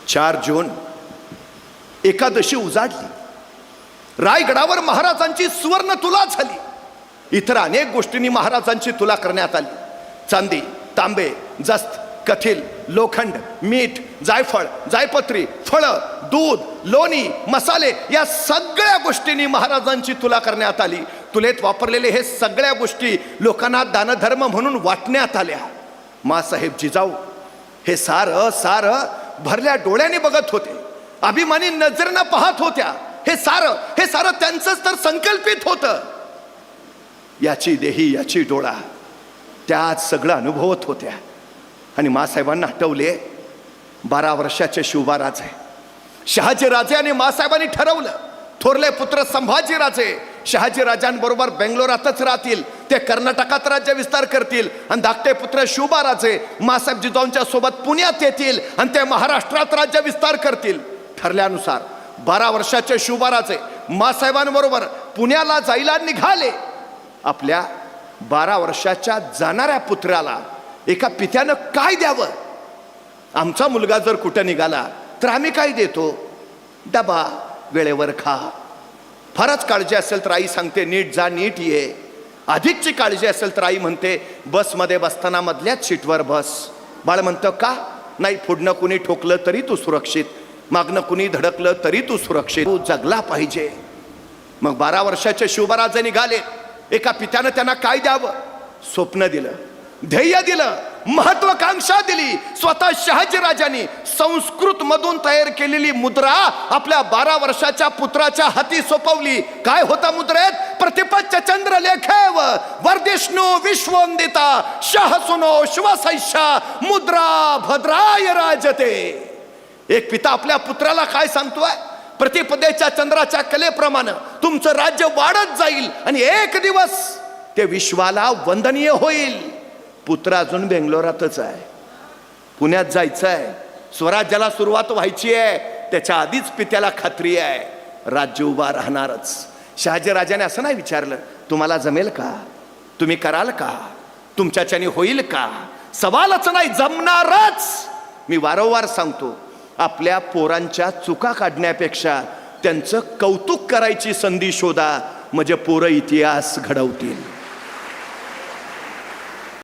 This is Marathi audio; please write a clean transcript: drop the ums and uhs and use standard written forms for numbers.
4 जून एकादशी उजाडली. रायगडावर महाराजांची सुवर्ण तुला झाली. इतर अनेक गोष्टींनी महाराजांची तुला करण्यात आली. चांदी, तांबे, जस्त, कथील, लोखंड, मीठ, जायफळ, जायपत्री, फळं, दूध, लोणी, मसाले या सगळ्या गोष्टींनी महाराजांची तुला करण्यात आली. तुलेत वापरलेले हे सगळ्या गोष्टी लोकांना दानधर्म म्हणून वाटण्यात आल्या. मासाहेब जिजाऊ हे सारं भरल्या डोळ्याने बघत होते, अभिमानी नजरेनं पाहत होत्या. हे सारं त्यांचंच तर संकल्पित होतं. याची देही याची डोळा त्यात सगळं अनुभवत होत्या. आणि मासाहेबांना आठवले 12 वर्षाचे शिवबाराजे शहाजीराजे आणि मासाहेबांनी ठरवलं थोरले पुत्र संभाजीराजे शहाजीराजांबरोबर बेंगलोरातच राहतील. ते कर्नाटकात राज्य विस्तार करतील आणि धाकटे पुत्र शिवबाराजे मासाहेब जिजाऊंच्या सोबत पुण्यात येतील आणि ते महाराष्ट्रात राज्य विस्तार करतील. ठरल्यानुसार 12 वर्षाचे शिवबाराजे मासाहेबांबरोबर पुण्याला जायला निघाले. आपल्या 12 वर्षाच्या जाणाऱ्या पुत्राला एका पित्यानं काय द्यावं? आमचा मुलगा जर कुठं निघाला तर आम्ही काय देतो? डबा, वेळेवर खा. फारच काळजी असेल तर आई सांगते नीट जा नीट ये. अधिकची काळजी असेल तर आई म्हणते बसमध्ये बसताना मधल्याच सीटवर बस. बाळ म्हणतं का? नाही, पुढनं कुणी ठोकलं तरी तू सुरक्षित, मागनं कुणी धडकलं तरी तू सुरक्षित, तू जगला पाहिजे. मग 12 वर्षाचे शिवबाराजे निघाले. एका पित्यानं त्यांना काय द्यावं? स्वप्न दिलं, ध्येय दिलं, महत्वाकांक्षा दिली. स्वतः शहाजीराजांनी संस्कृत मधून तयार केलेली मुद्रा आपल्या 12 वर्षाच्या पुत्राच्या हाती सोपवली. काय होता मुद्रेत? प्रतिपच्च चंद्र लेखेव वर्धिष्णू विश्ववंदिता शहसुनो शिवसैषा मुद्रा भद्राय राजते. एक पिता आपल्या पुत्राला काय सांगतोय? प्रतिपदेच्या चंद्राच्या कलेप्रमाणे तुमचं राज्य वाढत जाईल आणि एक दिवस ते विश्वाला वंदनीय होईल. पुत्र अजून बेंगलोरातच आहे, पुण्यात जायचं आहे, स्वराज्याला सुरुवात व्हायची आहे. त्याच्या आधीच पित्याला खात्री आहे राज्य उभा राहणारच. शहाजीराजाने असं नाही विचारलं तुम्हाला जमेल का, तुम्ही कराल का, तुमच्याच्याने होईल का? सवालच नाही, जमणारच. मी वारंवार सांगतो, आपल्या पोरांच्या चुका काढण्यापेक्षा त्यांचं कौतुक करायची संधी शोधा, म्हणजे पोरं इतिहास घडवतील.